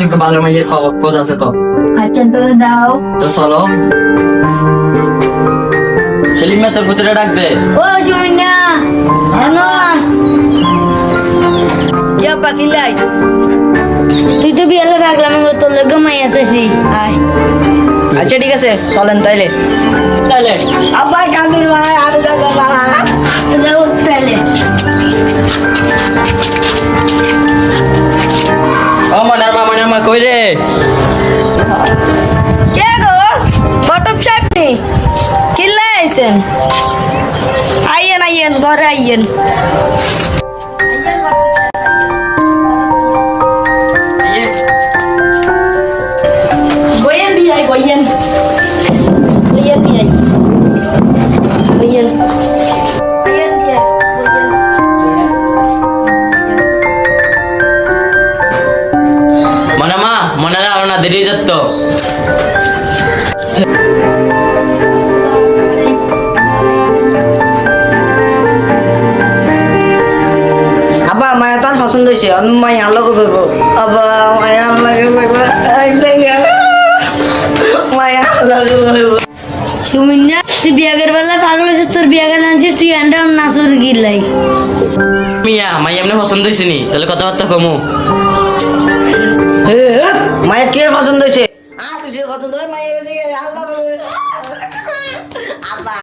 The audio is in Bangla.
যোগ্য ভালো মাইয়ের খোঁজ আছে তো। আচ্ছা তো দাও। তো চলো। সেলিম ভাই তোর পুত্রে ডাক দে। ও সুমিনা এনো কি আব্বা কিলাই? তুই তো বিয়ালে রাখলাম তোর লগে মাই আছেছি আয়। আচ্ছা ঠিক আছে চলেন তাইলে। তাহলে আব্বা কান্দুর ভাই আর দাদা বাবা যাও তাহলে। ও মনার মা কই রে? কে গো বটপ সাহেব নি কিল্লা আইছেন? আইয়েন আইয়েন ঘরে আইয়েন। বইয়েন বিয়াই বইয়েন বইয়েন বিয়াই বইয়েন বইয়েন বিয়াই বইয়েন। মনে আরো না দেরি যাত। আব্বা মায়া তার পছন্দ হয়েছে মায়া আলোকে করব। আব্বা মায়া আলোকে করব। মায়া আলোকে করব। সুমিনা তুই বিয়াগের বেলা পাগল হয়েছিস তোর বিয়াগের আনছিস তুই আন্ডা নাচুর গিলাই। মিয়া মাই এমনি পছন্দ হয়েছে নি তাহলে কথাবার্তা কমু। মায়া কে পছন্দ হয়েছে? আর কিছু পছন্দ হয় মায়ের দিকে আল্লাহ আব্বা